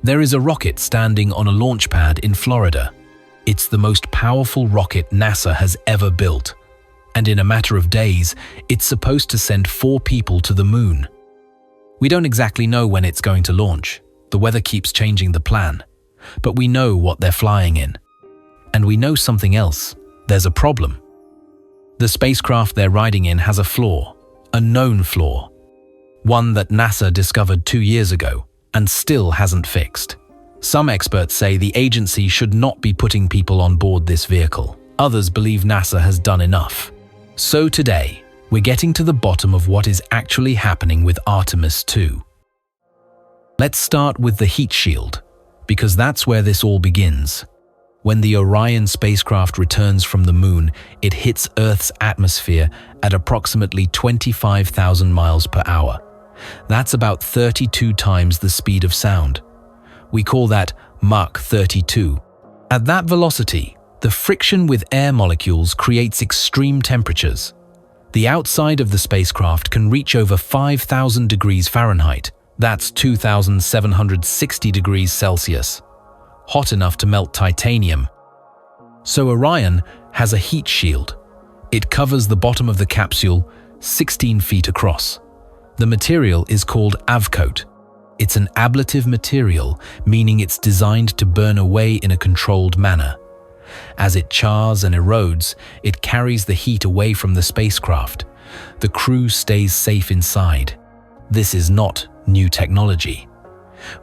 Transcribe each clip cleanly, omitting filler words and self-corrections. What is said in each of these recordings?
There is a rocket standing on a launch pad in Florida. It's the most powerful rocket NASA has ever built. And in a matter of days, it's supposed to send 4 people to the moon. We don't exactly know when it's going to launch. The weather keeps changing the plan. But we know what they're flying in. And we know something else. There's a problem. The spacecraft they're riding in has a flaw, a known flaw. One that NASA discovered 2 years ago and still hasn't fixed. Some experts say the agency should not be putting people on board this vehicle. Others believe NASA has done enough. So today, we're getting to the bottom of what is actually happening with Artemis II. Let's start with the heat shield, because that's where this all begins. When the Orion spacecraft returns from the moon, it hits Earth's atmosphere at approximately 25,000 miles per hour. That's about 32 times the speed of sound. We call that Mach 32. At that velocity, the friction with air molecules creates extreme temperatures. The outside of the spacecraft can reach over 5,000 degrees Fahrenheit. That's 2,760 degrees Celsius. Hot enough to melt titanium. So Orion has a heat shield. It covers the bottom of the capsule 16 feet across. The material is called avcoat. It's an ablative material, meaning it's designed to burn away in a controlled manner. As it chars and erodes, it carries the heat away from the spacecraft. The crew stays safe inside. This is not new technology.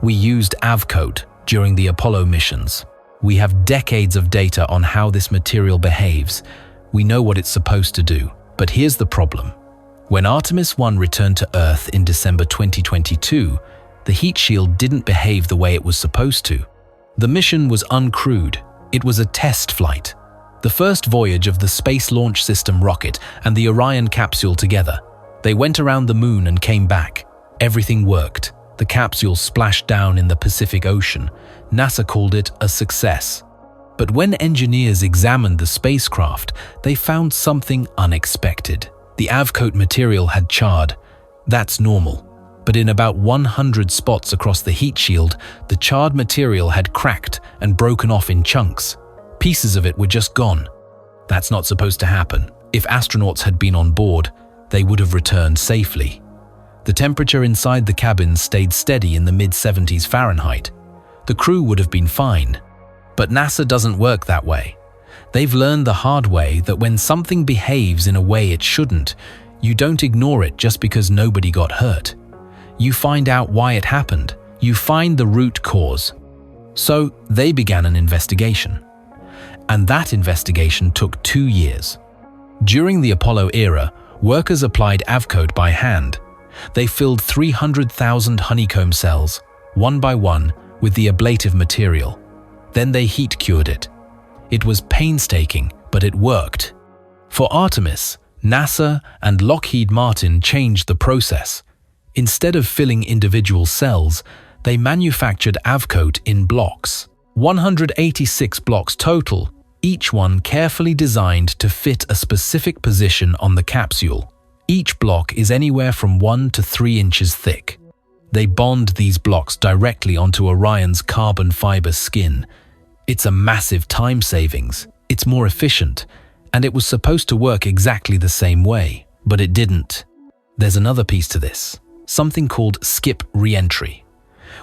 We used avcoat during the Apollo missions. We have decades of data on how this material behaves. We know what it's supposed to do. But here's the problem. When Artemis I returned to Earth in December 2022, the heat shield didn't behave the way it was supposed to. The mission was uncrewed. It was a test flight. The first voyage of the Space Launch System rocket and the Orion capsule together. They went around the moon and came back. Everything worked. The capsule splashed down in the Pacific Ocean. NASA called it a success. But when engineers examined the spacecraft, they found something unexpected. The avcoat material had charred. That's normal. But in about 100 spots across the heat shield, the charred material had cracked and broken off in chunks. Pieces of it were just gone. That's not supposed to happen. If astronauts had been on board, they would have returned safely. The temperature inside the cabin stayed steady in the mid-70s Fahrenheit. The crew would have been fine. But NASA doesn't work that way. They've learned the hard way that when something behaves in a way it shouldn't, you don't ignore it just because nobody got hurt. You find out why it happened. You find the root cause. So they began an investigation. And that investigation took 2 years. During the Apollo era, workers applied avcoat by hand. They filled 300,000 honeycomb cells, one by one, with the ablative material. Then they heat cured it. It was painstaking, but it worked. For Artemis, NASA and Lockheed Martin changed the process. Instead of filling individual cells, they manufactured avcoat in blocks. 186 blocks total, each one carefully designed to fit a specific position on the capsule. Each block is anywhere from 1 to 3 inches thick. They bond these blocks directly onto Orion's carbon fiber skin. It's a massive time savings. It's more efficient, and it was supposed to work exactly the same way, but it didn't. There's another piece to this, something called skip reentry.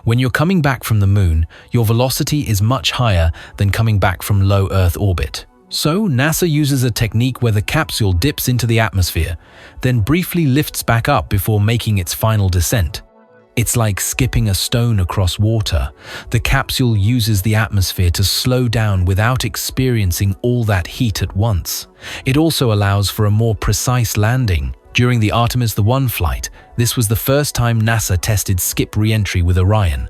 When you're coming back from the moon, your velocity is much higher than coming back from low Earth orbit. So NASA uses a technique where the capsule dips into the atmosphere, then briefly lifts back up before making its final descent. It's like skipping a stone across water. The capsule uses the atmosphere to slow down without experiencing all that heat at once. It also allows for a more precise landing. During the Artemis I flight, this was the first time NASA tested skip reentry with Orion.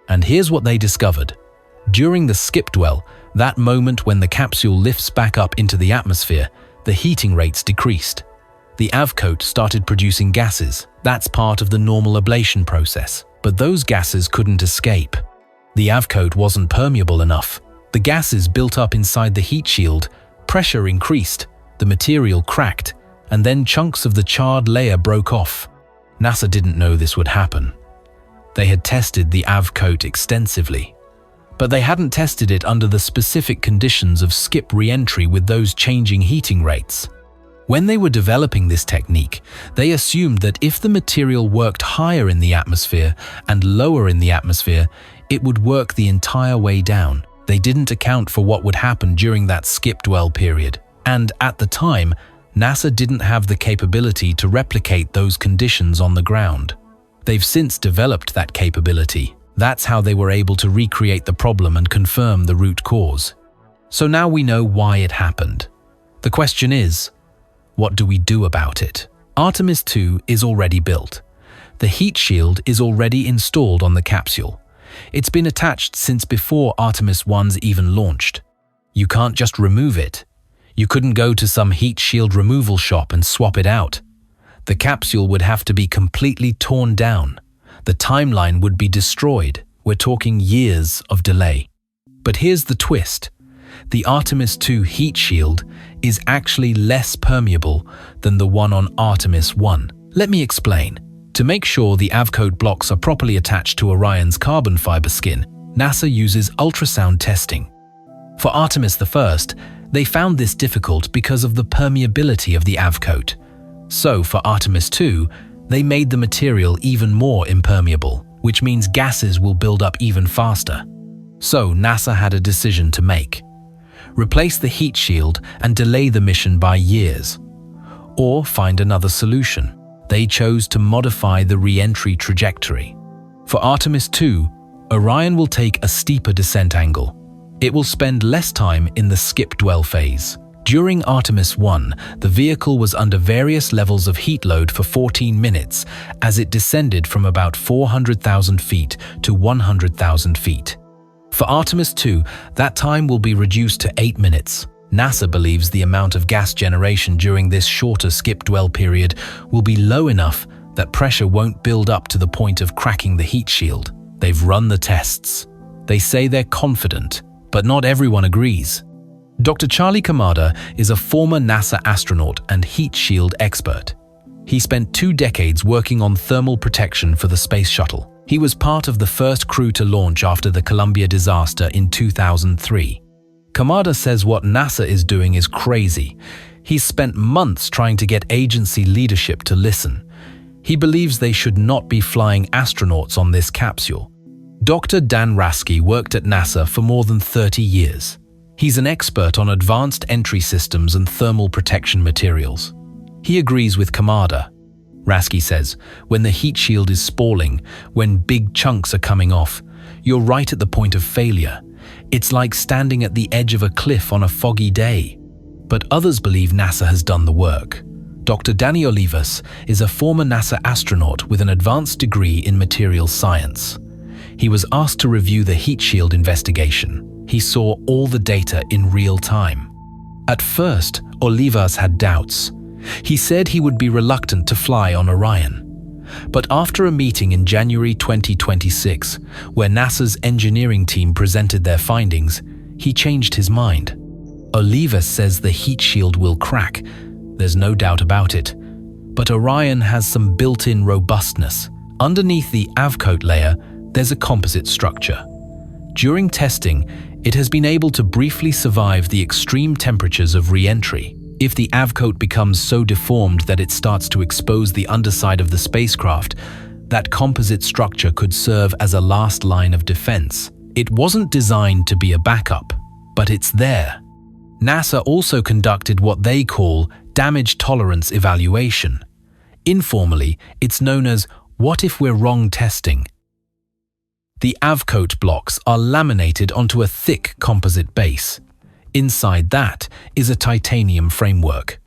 And here's what they discovered. During the skip dwell, that moment when the capsule lifts back up into the atmosphere, the heating rates decreased. The avcoat started producing gases. That's part of the normal ablation process. But those gases couldn't escape. The avcoat wasn't permeable enough. The gases built up inside the heat shield, pressure increased, the material cracked, and then chunks of the charred layer broke off. NASA didn't know this would happen. They had tested the AV coat extensively, but they hadn't tested it under the specific conditions of skip re-entry with those changing heating rates. When they were developing this technique, they assumed that if the material worked higher in the atmosphere and lower in the atmosphere, it would work the entire way down. They didn't account for what would happen during that skip dwell period. And at the time, NASA didn't have the capability to replicate those conditions on the ground. They've since developed that capability. That's how they were able to recreate the problem and confirm the root cause. So now we know why it happened. The question is, what do we do about it? Artemis II is already built. The heat shield is already installed on the capsule. It's been attached since before Artemis I's even launched. You can't just remove it. You couldn't go to some heat shield removal shop and swap it out. The capsule would have to be completely torn down. The timeline would be destroyed. We're talking years of delay. But here's the twist. The Artemis II heat shield is actually less permeable than the one on Artemis I. Let me explain. To make sure the AVCoat blocks are properly attached to Orion's carbon fiber skin, NASA uses ultrasound testing. For Artemis I, they found this difficult because of the permeability of the AVCoat. So for Artemis II, they made the material even more impermeable, which means gases will build up even faster. So NASA had a decision to make. Replace the heat shield and delay the mission by years. Or find another solution. They chose to modify the re-entry trajectory. For Artemis II, Orion will take a steeper descent angle. It will spend less time in the skip dwell phase. During Artemis I, the vehicle was under various levels of heat load for 14 minutes as it descended from about 400,000 feet to 100,000 feet. For Artemis II, that time will be reduced to 8 minutes. NASA believes the amount of gas generation during this shorter skip dwell period will be low enough that pressure won't build up to the point of cracking the heat shield. They've run the tests. They say they're confident, but not everyone agrees. Dr. Charlie Kamada is a former NASA astronaut and heat shield expert. He spent 2 decades working on thermal protection for the space shuttle. He was part of the first crew to launch after the Columbia disaster in 2003. Kamada says what NASA is doing is crazy. He's spent months trying to get agency leadership to listen. He believes they should not be flying astronauts on this capsule. Dr. Dan Rasky worked at NASA for more than 30 years. He's an expert on advanced entry systems and thermal protection materials. He agrees with Kamada. Rasky says, when the heat shield is spalling, when big chunks are coming off, you're right at the point of failure. It's like standing at the edge of a cliff on a foggy day. But others believe NASA has done the work. Dr. Danny Olivas is a former NASA astronaut with an advanced degree in materials science. He was asked to review the heat shield investigation. He saw all the data in real time. At first, Olivas had doubts. He said he would be reluctant to fly on Orion. But after a meeting in January 2026, where NASA's engineering team presented their findings, he changed his mind. Olivas says the heat shield will crack. There's no doubt about it. But Orion has some built-in robustness. Underneath the AVCoat layer, there's a composite structure. During testing, it has been able to briefly survive the extreme temperatures of re-entry. If the AVCoat becomes so deformed that it starts to expose the underside of the spacecraft, that composite structure could serve as a last line of defense. It wasn't designed to be a backup, but it's there. NASA also conducted what they call damage tolerance evaluation. Informally, it's known as "what if we're wrong" testing. The AVCoat blocks are laminated onto a thick composite base. Inside that is a titanium framework.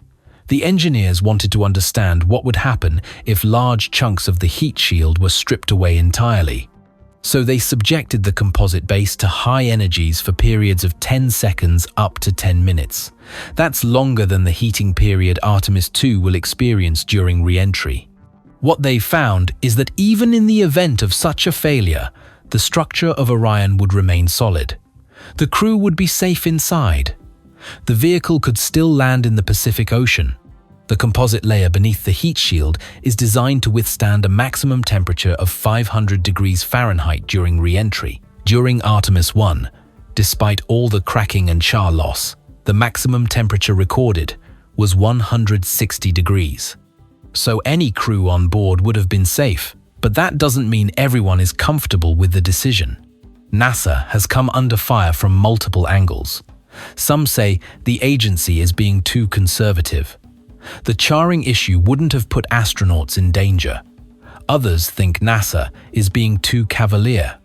The engineers wanted to understand what would happen if large chunks of the heat shield were stripped away entirely. So they subjected the composite base to high energies for periods of 10 seconds up to 10 minutes. That's longer than the heating period Artemis II will experience during re-entry. What they found is that even in the event of such a failure, the structure of Orion would remain solid. The crew would be safe inside. The vehicle could still land in the Pacific Ocean. The composite layer beneath the heat shield is designed to withstand a maximum temperature of 500 degrees Fahrenheit during re-entry. During Artemis I, despite all the cracking and char loss, the maximum temperature recorded was 160 degrees. So any crew on board would have been safe, but that doesn't mean everyone is comfortable with the decision. NASA has come under fire from multiple angles. Some say the agency is being too conservative. The charring issue wouldn't have put astronauts in danger. Others think NASA is being too cavalier.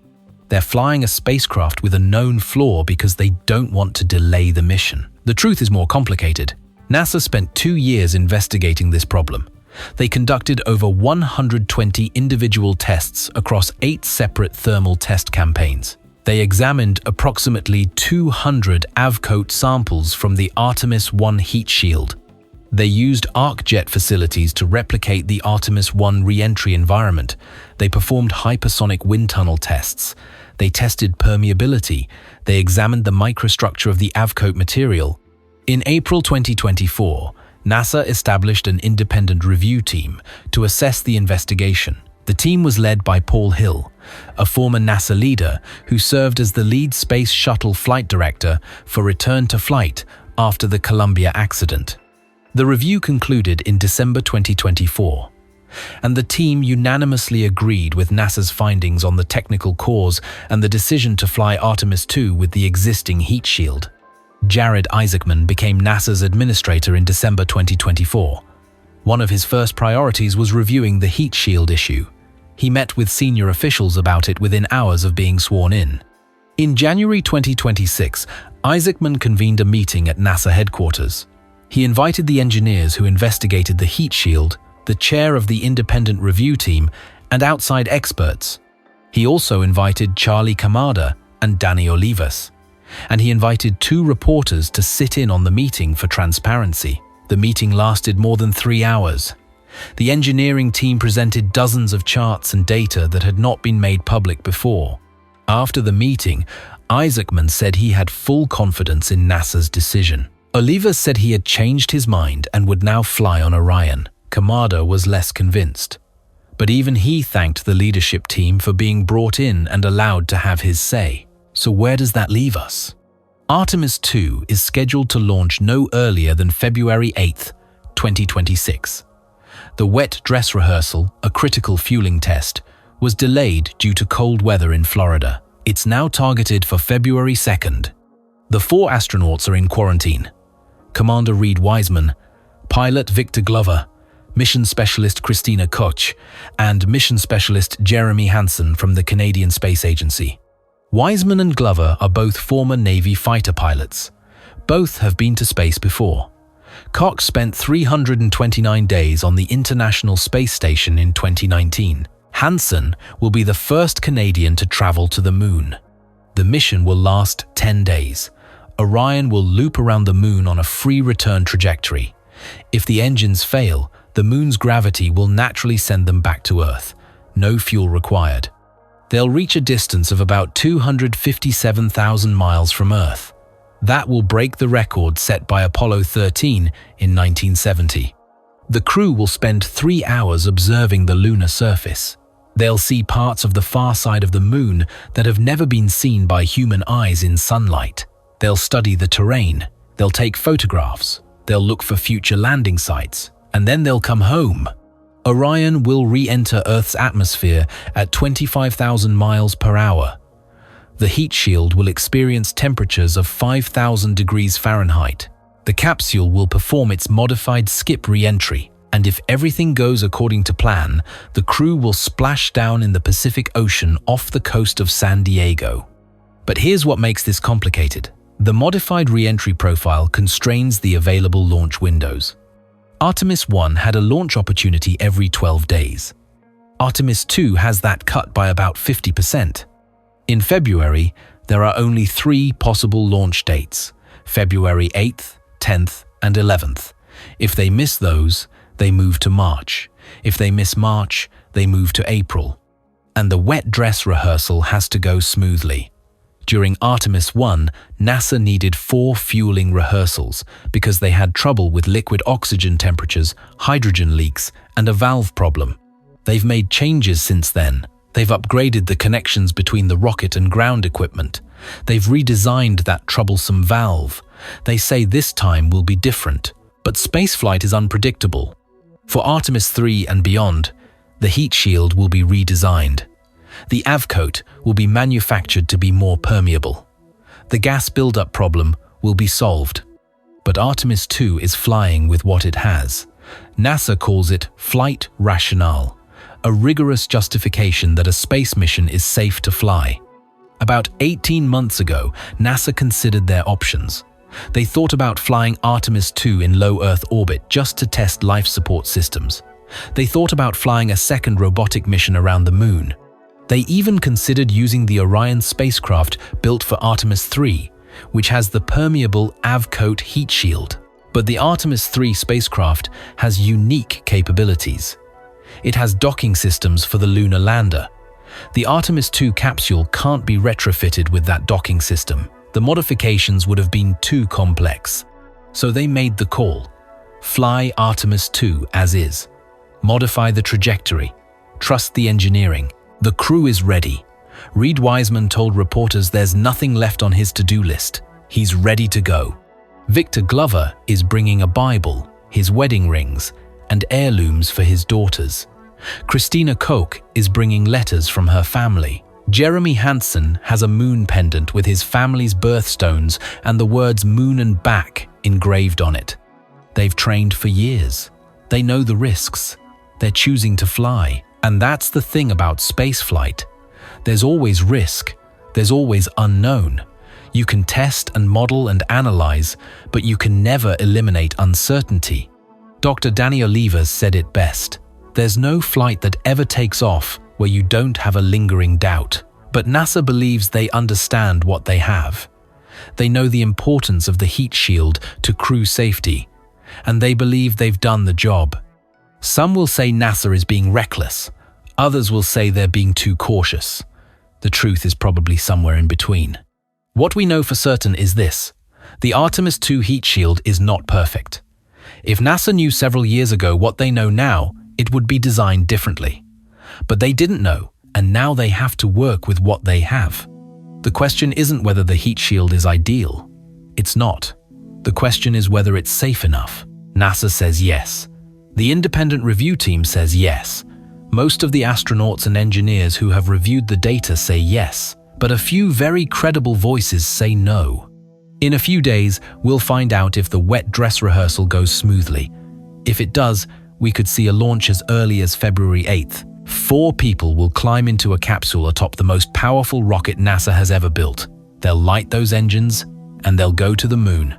They're flying a spacecraft with a known flaw because they don't want to delay the mission. The truth is more complicated. NASA spent 2 years investigating this problem. They conducted over 120 individual tests across 8 separate thermal test campaigns. They examined approximately 200 avcoat samples from the Artemis I heat shield. They used arc jet facilities to replicate the Artemis I re-entry environment. They performed hypersonic wind tunnel tests. They tested permeability. They examined the microstructure of the avcoat material. In April 2024, NASA established an independent review team to assess the investigation. The team was led by Paul Hill, a former NASA leader who served as the lead Space Shuttle flight director for return to flight after the Columbia accident. The review concluded in December 2024, and the team unanimously agreed with NASA's findings on the technical cause and the decision to fly Artemis II with the existing heat shield. Jared Isaacman became NASA's administrator in December 2024. One of his first priorities was reviewing the heat shield issue. He met with senior officials about it within hours of being sworn in. In January 2026, Isaacman convened a meeting at NASA headquarters. He invited the engineers who investigated the heat shield, the chair of the independent review team, and outside experts. He also invited Charlie Kamada and Danny Olivas. And he invited 2 reporters to sit in on the meeting for transparency. The meeting lasted more than 3 hours. The engineering team presented dozens of charts and data that had not been made public before. After the meeting, Isaacman said he had full confidence in NASA's decision. Olivas said he had changed his mind and would now fly on Orion. Kamada was less convinced. But even he thanked the leadership team for being brought in and allowed to have his say. So where does that leave us? Artemis II is scheduled to launch no earlier than February 8, 2026. The wet dress rehearsal, a critical fueling test, was delayed due to cold weather in Florida. It's now targeted for February 2nd. The 4 astronauts are in quarantine. Commander Reed Wiseman, pilot Victor Glover, mission specialist Christina Koch, and mission specialist Jeremy Hansen from the Canadian Space Agency. Wiseman and Glover are both former Navy fighter pilots. Both have been to space before. Koch spent 329 days on the International Space Station in 2019. Hansen will be the first Canadian to travel to the Moon. The mission will last 10 days. Orion will loop around the Moon on a free return trajectory. If the engines fail, the Moon's gravity will naturally send them back to Earth. No fuel required. They'll reach a distance of about 257,000 miles from Earth. That will break the record set by Apollo 13 in 1970. The crew will spend 3 hours observing the lunar surface. They'll see parts of the far side of the Moon that have never been seen by human eyes in sunlight. They'll study the terrain. They'll take photographs. They'll look for future landing sites. And then they'll come home. Orion will re-enter Earth's atmosphere at 25,000 miles per hour. The heat shield will experience temperatures of 5,000 degrees Fahrenheit. The capsule will perform its modified skip re-entry, and if everything goes according to plan, the crew will splash down in the Pacific Ocean off the coast of San Diego. But here's what makes this complicated. The modified re-entry profile constrains the available launch windows. Artemis I had a launch opportunity every 12 days. Artemis II has that cut by about 50%. In February, there are only 3 possible launch dates: February 8th, 10th, and 11th. If they miss those, they move to March. If they miss March, they move to April. And the wet dress rehearsal has to go smoothly. During Artemis I, NASA needed 4 fueling rehearsals because they had trouble with liquid oxygen temperatures, hydrogen leaks, and a valve problem. They've made changes since then. They've upgraded the connections between the rocket and ground equipment. They've redesigned that troublesome valve. They say this time will be different. But spaceflight is unpredictable. For Artemis III and beyond, the heat shield will be redesigned. The avcoat will be manufactured to be more permeable. The gas buildup problem will be solved. But Artemis II is flying with what it has. NASA calls it flight rationale, a rigorous justification that a space mission is safe to fly. About 18 months ago, NASA considered their options. They thought about flying Artemis II in low Earth orbit just to test life support systems. They thought about flying a second robotic mission around the moon. They even considered using the Orion spacecraft built for Artemis III, which has the permeable avcoat heat shield. But the Artemis III spacecraft has unique capabilities. It has docking systems for the lunar lander. The Artemis II capsule can't be retrofitted with that docking system. The modifications would have been too complex. So they made the call. Fly Artemis II as is. Modify the trajectory. Trust the engineering. The crew is ready. Reed Wiseman told reporters there's nothing left on his to-do list. He's ready to go. Victor Glover is bringing a Bible, his wedding rings, and heirlooms for his daughters. Christina Koch is bringing letters from her family. Jeremy Hansen has a moon pendant with his family's birthstones and the words moon and back engraved on it. They've trained for years. They know the risks. They're choosing to fly. And that's the thing about spaceflight. There's always risk. There's always unknown. You can test and model and analyze, but you can never eliminate uncertainty. Dr. Danny Olivas said it best. There's no flight that ever takes off where you don't have a lingering doubt. But NASA believes they understand what they have. They know the importance of the heat shield to crew safety, and they believe they've done the job. Some will say NASA is being reckless. Others will say they're being too cautious. The truth is probably somewhere in between. What we know for certain is this. The Artemis II heat shield is not perfect. If NASA knew several years ago what they know now, it would be designed differently. But they didn't know, and now they have to work with what they have. The question isn't whether the heat shield is ideal. It's not. The question is whether it's safe enough. NASA says yes. The independent review team says yes. Most of the astronauts and engineers who have reviewed the data say yes, but a few very credible voices say no. In a few days, we'll find out if the wet dress rehearsal goes smoothly. If it does, we could see a launch as early as February 8th. 4 people will climb into a capsule atop the most powerful rocket NASA has ever built. They'll light those engines, and they'll go to the moon.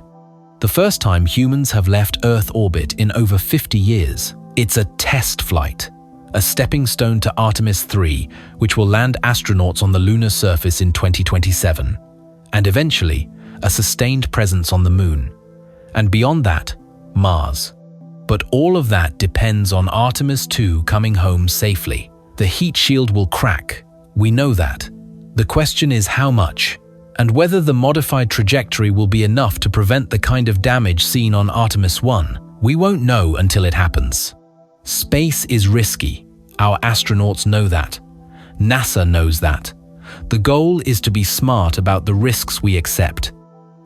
The first time humans have left Earth orbit in over 50 years. It's a test flight, a stepping stone to Artemis III, which will land astronauts on the lunar surface in 2027, and eventually, a sustained presence on the moon. And beyond that, Mars. But all of that depends on Artemis II coming home safely. The heat shield will crack. We know that. The question is how much, and whether the modified trajectory will be enough to prevent the kind of damage seen on Artemis I. We won't know until it happens. Space is risky. Our astronauts know that. NASA knows that. The goal is to be smart about the risks we accept.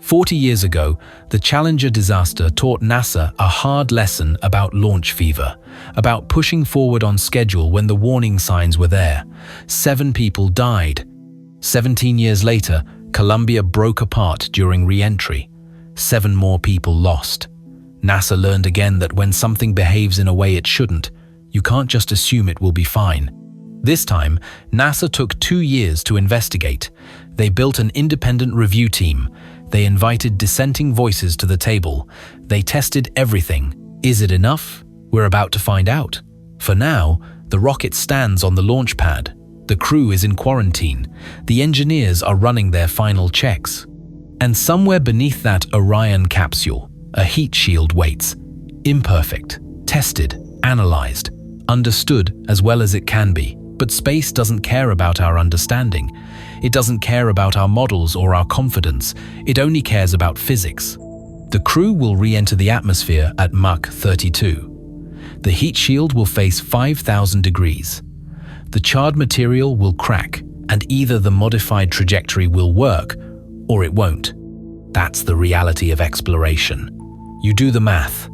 40 years ago, the Challenger disaster taught NASA a hard lesson about launch fever, about pushing forward on schedule when the warning signs were there. 7 people died. 17 years later, Columbia broke apart during reentry. 7 more people lost. NASA learned again that when something behaves in a way it shouldn't, you can't just assume it will be fine. This time, NASA took 2 years to investigate. They built an independent review team. They invited dissenting voices to the table. They tested everything. Is it enough? We're about to find out. For now, the rocket stands on the launch pad. The crew is in quarantine. The engineers are running their final checks. And somewhere beneath that Orion capsule, a heat shield waits. Imperfect, tested, analyzed, understood as well as it can be. But space doesn't care about our understanding. It doesn't care about our models or our confidence. It only cares about physics. The crew will re-enter the atmosphere at Mach 32. The heat shield will face 5,000 degrees. The charred material will crack, and either the modified trajectory will work, or it won't. That's the reality of exploration. You do the math.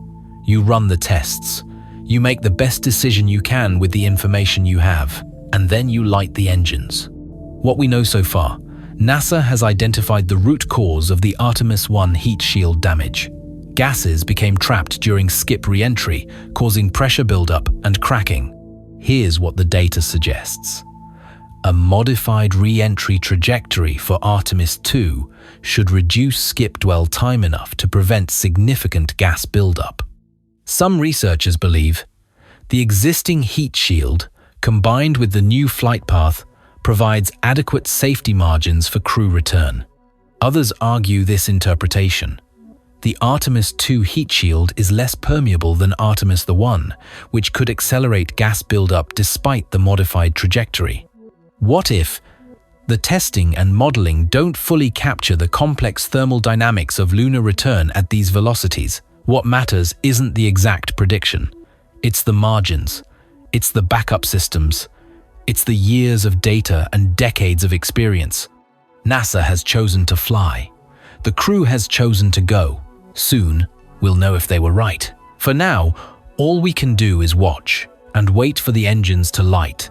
You run the tests. You make the best decision you can with the information you have, and then you light the engines. What we know so far, NASA has identified the root cause of the Artemis I heat shield damage. Gases became trapped during skip re-entry, causing pressure buildup and cracking. Here's what the data suggests. A modified re-entry trajectory for Artemis II should reduce skip dwell time enough to prevent significant gas buildup. Some researchers believe the existing heat shield, combined with the new flight path, provides adequate safety margins for crew return. Others argue this interpretation. The Artemis II heat shield is less permeable than Artemis I, which could accelerate gas buildup despite the modified trajectory. What if the testing and modeling don't fully capture the complex thermal dynamics of lunar return at these velocities? What matters isn't the exact prediction. It's the margins. It's the backup systems. It's the years of data and decades of experience. NASA has chosen to fly. The crew has chosen to go. Soon, we'll know if they were right. For now, all we can do is watch and wait for the engines to light.